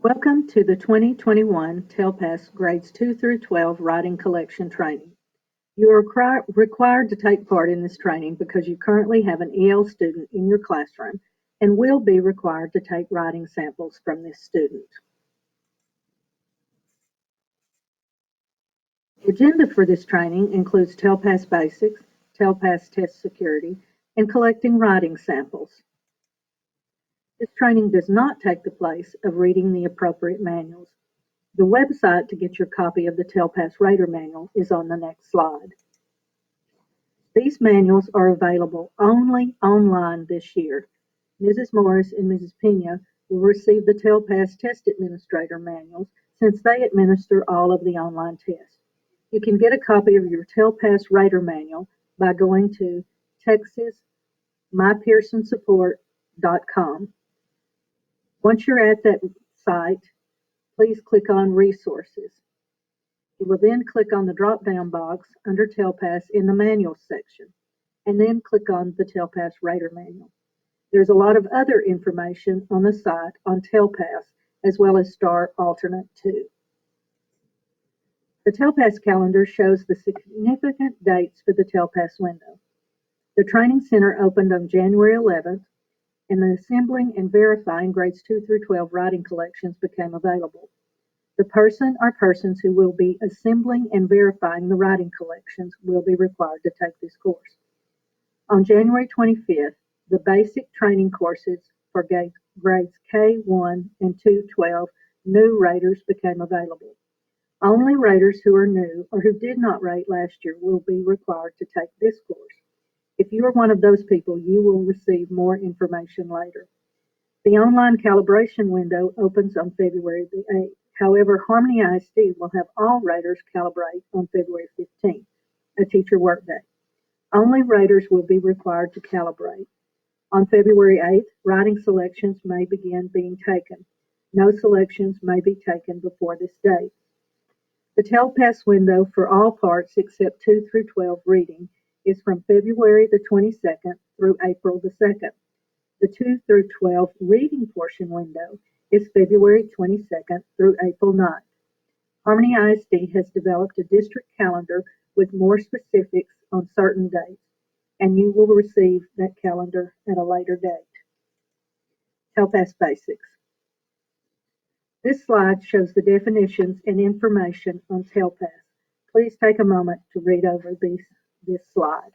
Welcome to the 2021 TELPAS Grades 2 through 12 Writing Collection Training. You are required to take part in this training because you currently have an EL student in your classroom and will be required to take writing samples from this student. The agenda for this training includes TELPAS Basics, TELPAS Test Security, and collecting writing samples. This training does not take the place of reading the appropriate manuals. The website to get your copy of the TELPAS Rater Manual is on the next slide. These manuals are available only online this year. Mrs. Morris and Mrs. Pena will receive the TELPAS Test Administrator Manuals since they administer all of the online tests. You can get a copy of your TELPAS Rater Manual by going to texasmypearsonsupport.com. Once you're at that site, please click on Resources. You will then click on the drop-down box under TELPAS in the Manuals section, and then click on the TELPAS Rater Manual. There's a lot of other information on the site on TELPAS, as well as STAR Alternate 2. The TELPAS calendar shows the significant dates for the TELPAS window. The Training Center opened on January 11th, and the assembling and verifying grades 2 through 12 writing collections became available. The person or persons who will be assembling and verifying the writing collections will be required to take this course. On January 25th, the basic training courses for grades K1 and 212 new raters became available. Only raters who are new or who did not rate last year will be required to take this course. If you are one of those people, you will receive more information later. The online calibration window opens on February the 8th. However, Harmony ISD will have all raters calibrate on February 15th, a teacher workday. Only raters will be required to calibrate. On February 8th, writing selections may begin being taken. No selections may be taken before this date. The TELPAS window for all parts except 2 through 12 reading is from February the 22nd through April the 2nd. The 2 through 12 reading portion window is February 22nd through April 9th. Harmony ISD has developed a district calendar with more specifics on certain dates, and you will receive that calendar at a later date. TELPAS Basics. This slide shows the definitions and information on TELPAS. Please take a moment to read over this slide.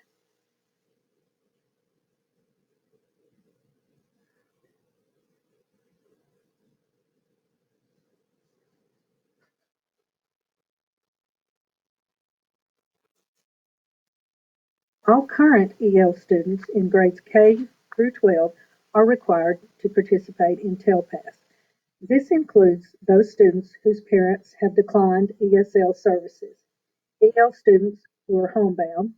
All current EL students in grades K through 12 are required to participate in TELPAS. This includes those students whose parents have declined ESL services, EL students who are homebound,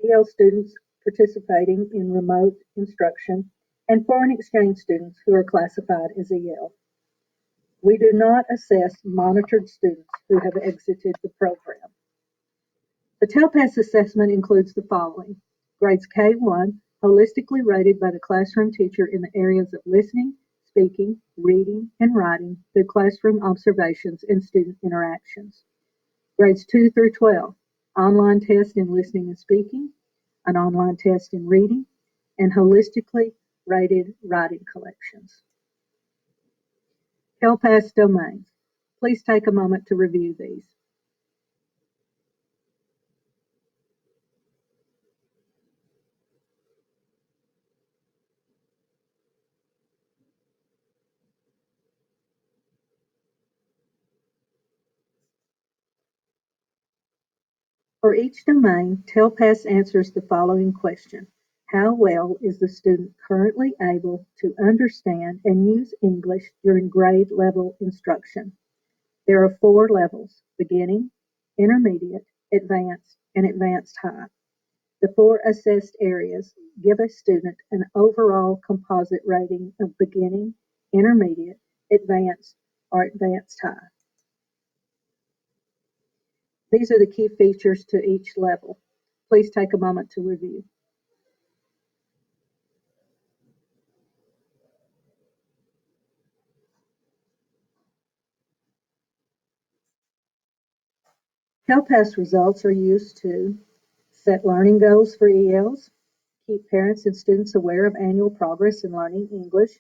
EL students participating in remote instruction, and foreign exchange students who are classified as EL. We do not assess monitored students who have exited the program. The TELPAS assessment includes the following: grades K1, holistically rated by the classroom teacher in the areas of listening, speaking, reading, and writing through classroom observations and student interactions. Grades 2 through 12, online test in listening and speaking, an online test in reading, and holistically rated writing collections. TELPAS domains. Please take a moment to review these. For each domain, TELPAS answers the following question: how well is the student currently able to understand and use English during grade level instruction? There are 4 levels: beginning, intermediate, advanced, and advanced high. The 4 assessed areas give a student an overall composite rating of beginning, intermediate, advanced, or advanced high. These are the key features to each level. Please take a moment to review. TELPAS results are used to set learning goals for ELs, keep parents and students aware of annual progress in learning English,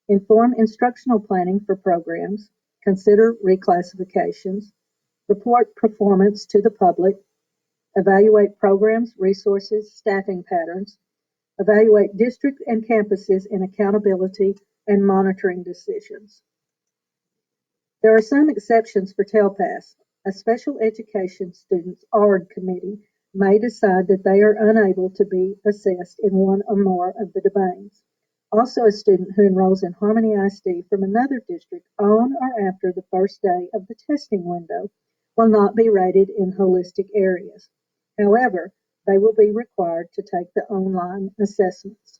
inform instructional planning for programs, consider reclassifications, report performance to the public, evaluate programs, resources, staffing patterns, evaluate district and campuses in accountability and monitoring decisions. There are some exceptions for TELPAS. A special education student's ARD committee may decide that they are unable to be assessed in one or more of the domains. Also, a student who enrolls in Harmony ISD from another district on or after the first day of the testing window will not be rated in holistic areas. However, they will be required to take the online assessments.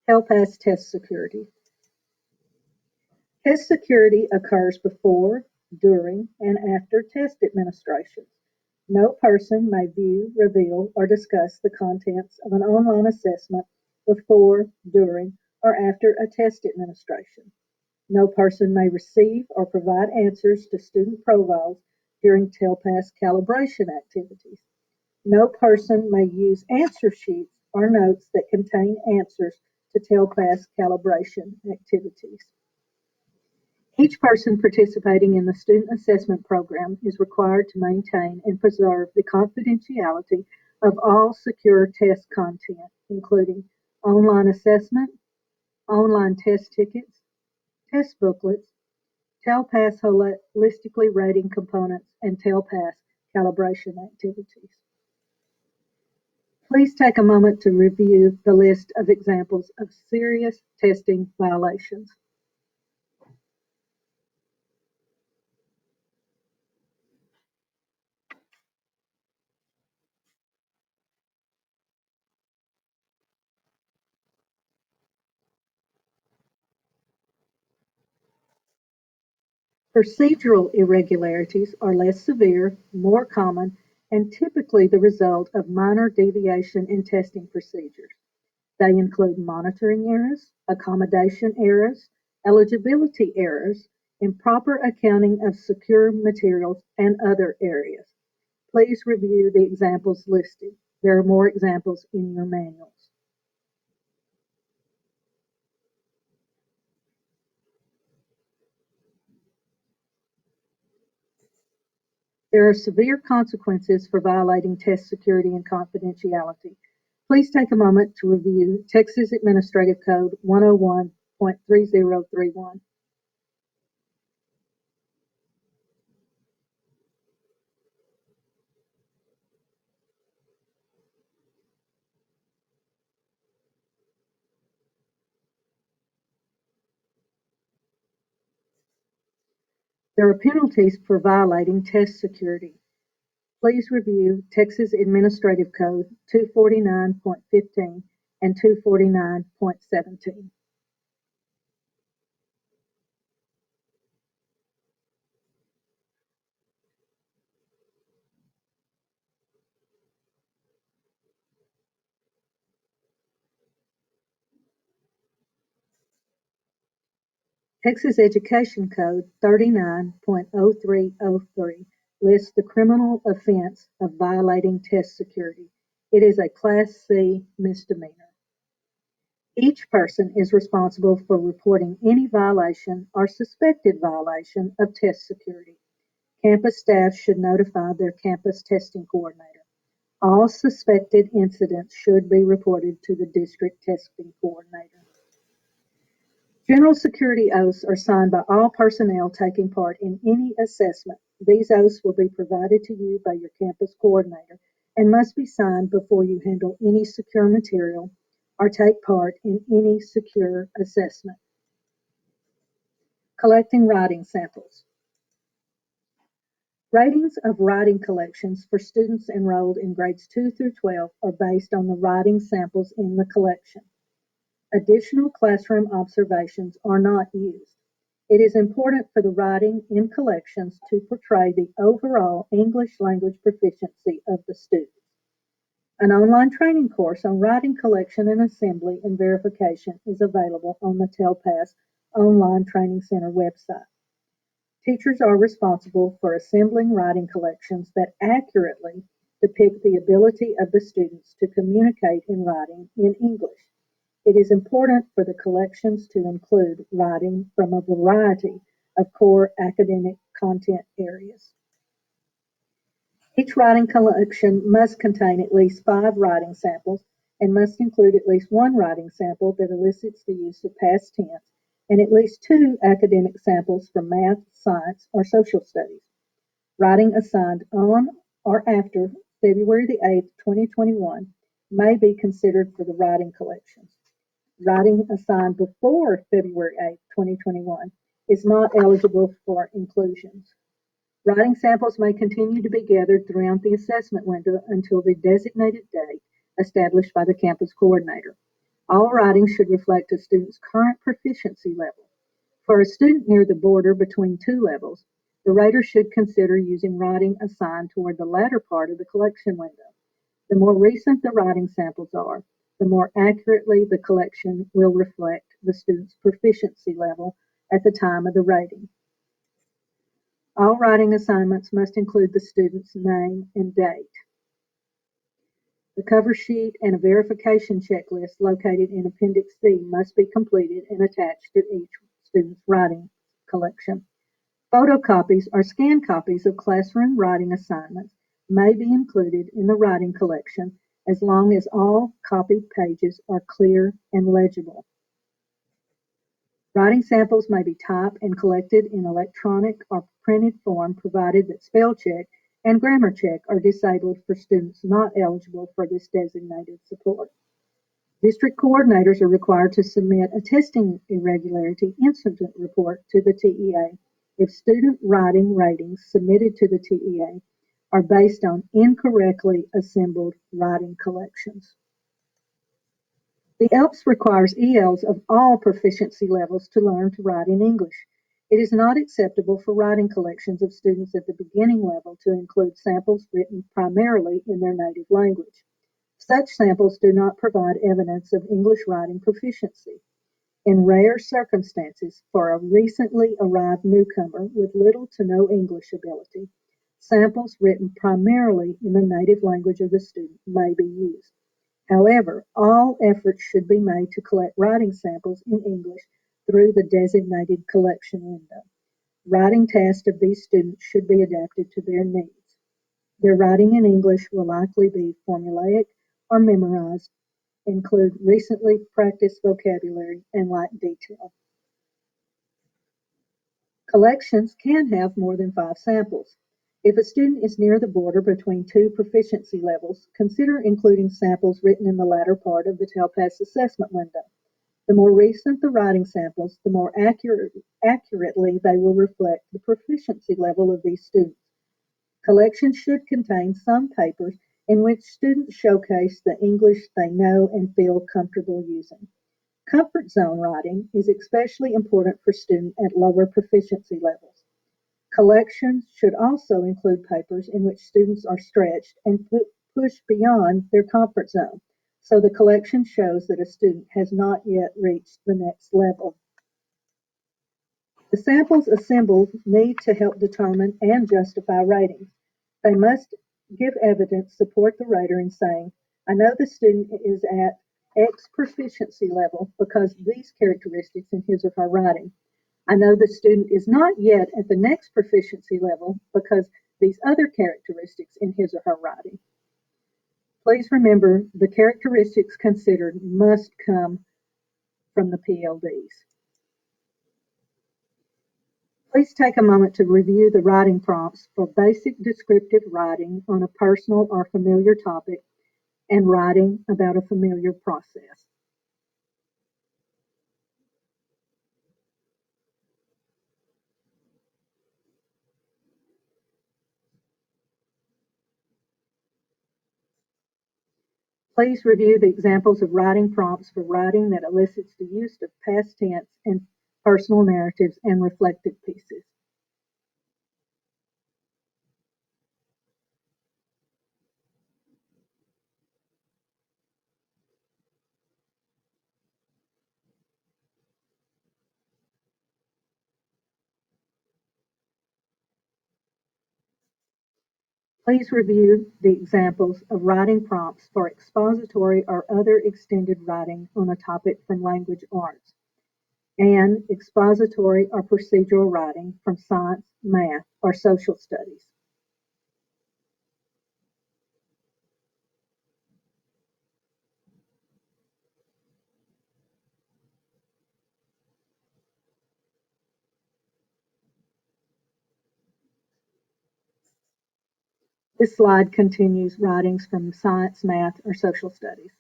TELPAS test security. Test security occurs before, during, and after test administrations. No person may view, reveal, or discuss the contents of an online assessment before, during, or after a test administration. No person may receive or provide answers to student profiles during TELPAS calibration activities. No person may use answer sheets or notes that contain answers to TELPAS calibration activities. Each person participating in the student assessment program is required to maintain and preserve the confidentiality of all secure test content, including online assessment, online test tickets, test booklets, TELPAS holistically rating components, and TELPAS calibration activities. Please take a moment to review the list of examples of serious testing violations. Procedural irregularities are less severe, more common, and typically the result of minor deviation in testing procedures. They include monitoring errors, accommodation errors, eligibility errors, improper accounting of secure materials, and other areas. Please review the examples listed. There are more examples in your manuals. There are severe consequences for violating test security and confidentiality. Please take a moment to review Texas Administrative Code 101.3031. There are penalties for violating test security. Please review Texas Administrative Code 249.15 and 249.17. Texas Education Code 39.0303 lists the criminal offense of violating test security. It is a Class C misdemeanor. Each person is responsible for reporting any violation or suspected violation of test security. Campus staff should notify their campus testing coordinator. All suspected incidents should be reported to the district testing coordinator. General security oaths are signed by all personnel taking part in any assessment. These oaths will be provided to you by your campus coordinator and must be signed before you handle any secure material or take part in any secure assessment. Collecting writing samples. Ratings of writing collections for students enrolled in grades 2 through 12 are based on the writing samples in the collection. Additional classroom observations are not used. It is important for the writing in collections to portray the overall English language proficiency of the student. An online training course on writing collection and assembly and verification is available on the TELPAS Online Training Center website. Teachers are responsible for assembling writing collections that accurately depict the ability of the students to communicate in writing in English. It is important for the collections to include writing from a variety of core academic content areas. Each writing collection must contain at least 5 writing samples and must include at least one writing sample that elicits the use of past tense and at least 2 academic samples from math, science, or social studies. Writing assigned on or after February the 8th, 2021 may be considered for the writing collections. Writing assigned before February 8th, 2021 is not eligible for inclusions. Writing samples may continue to be gathered throughout the assessment window until the designated date established by the campus coordinator. All writing should reflect a student's current proficiency level. For a student near the border between 2 levels, the rater should consider using writing assigned toward the latter part of the collection window. The more recent the writing samples are, the more accurately the collection will reflect the student's proficiency level at the time of the rating. All writing assignments must include the student's name and date. The cover sheet and a verification checklist located in Appendix C must be completed and attached to each student's writing collection. Photocopies or scanned copies of classroom writing assignments may be included in the writing collection as long as all copied pages are clear and legible. Writing samples may be typed and collected in electronic or printed form provided that spell check and grammar check are disabled for students not eligible for this designated support. District coordinators are required to submit a testing irregularity incident report to the TEA if student writing ratings submitted to the TEA are based on incorrectly assembled writing collections. The ELPS requires ELs of all proficiency levels to learn to write in English. It is not acceptable for writing collections of students at the beginning level to include samples written primarily in their native language. Such samples do not provide evidence of English writing proficiency. In rare circumstances, for a recently arrived newcomer with little to no English ability, samples written primarily in the native language of the student may be used. However, all efforts should be made to collect writing samples in English through the designated collection window. Writing tasks of these students should be adapted to their needs. Their writing in English will likely be formulaic or memorized, include recently practiced vocabulary, and light detail. Collections can have more than 5 samples. If a student is near the border between 2 proficiency levels, consider including samples written in the latter part of the TELPAS assessment window. The more recent the writing samples, the more accurately they will reflect the proficiency level of these students. Collections should contain some papers in which students showcase the English they know and feel comfortable using. Comfort zone writing is especially important for students at lower proficiency levels. Collections should also include papers in which students are stretched and pushed beyond their comfort zone, so the collection shows that a student has not yet reached the next level. The samples assembled need to help determine and justify ratings. They must give evidence support the rater in saying, I know the student is at X proficiency level because these characteristics in his or her writing. I know the student is not yet at the next proficiency level because these other characteristics in his or her writing. Please remember the characteristics considered must come from the PLDs. Please take a moment to review the writing prompts for basic descriptive writing on a personal or familiar topic and writing about a familiar process. Please review the examples of writing prompts for writing that elicits the use of past tense and personal narratives and reflective pieces. Please review the examples of writing prompts for expository or other extended writing on a topic from language arts, and expository or procedural writing from science, math, or social studies. This slide continues writings from science, math, or social studies.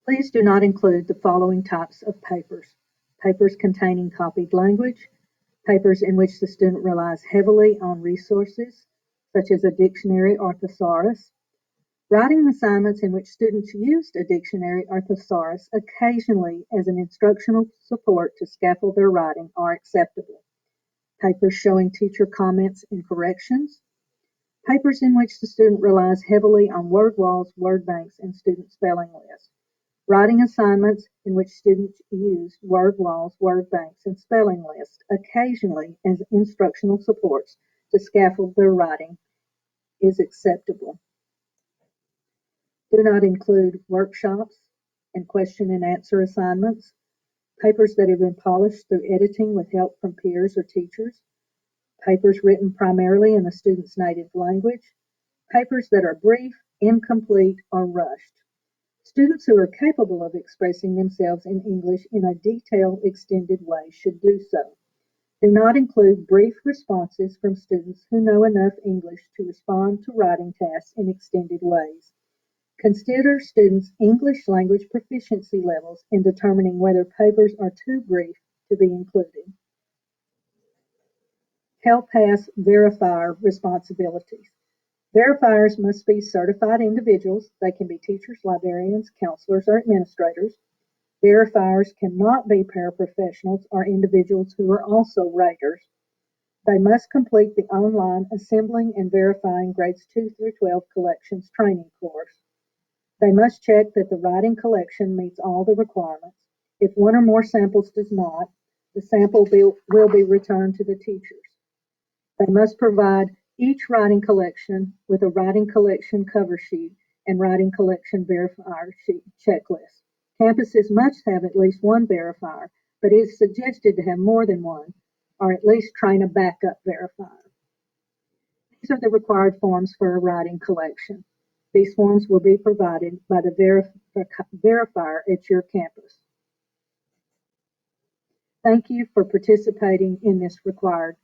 Please do not include the following types of papers: papers containing copied language, papers in which the student relies heavily on resources, such as a dictionary or thesaurus, writing assignments in which students used a dictionary or thesaurus occasionally as an instructional support to scaffold their writing are acceptable. Papers showing teacher comments and corrections. Papers in which the student relies heavily on word walls, word banks, and student spelling lists. Writing assignments in which students use word walls, word banks, and spelling lists occasionally as instructional supports to scaffold their writing is acceptable. Do not include workshops and question and answer assignments, papers that have been polished through editing with help from peers or teachers, papers written primarily in the student's native language, papers that are brief, incomplete, or rushed. Students who are capable of expressing themselves in English in a detailed, extended way should do so. Do not include brief responses from students who know enough English to respond to writing tasks in extended ways. Consider students' English language proficiency levels in determining whether papers are too brief to be included. TELPAS verifier responsibilities. Verifiers must be certified individuals. They can be teachers, librarians, counselors, or administrators. Verifiers cannot be paraprofessionals or individuals who are also raters. They must complete the online Assembling and Verifying Grades 2 through 12 Collections training course. They must check that the writing collection meets all the requirements. If one or more samples does not, the sample will be returned to the teachers. They must provide each writing collection with a writing collection cover sheet and writing collection verifier sheet checklist. Campuses must have at least one verifier, but it is suggested to have more than one, or at least train a backup verifier. These are the required forms for a writing collection. These forms will be provided by the verifier at your campus. Thank you for participating in this required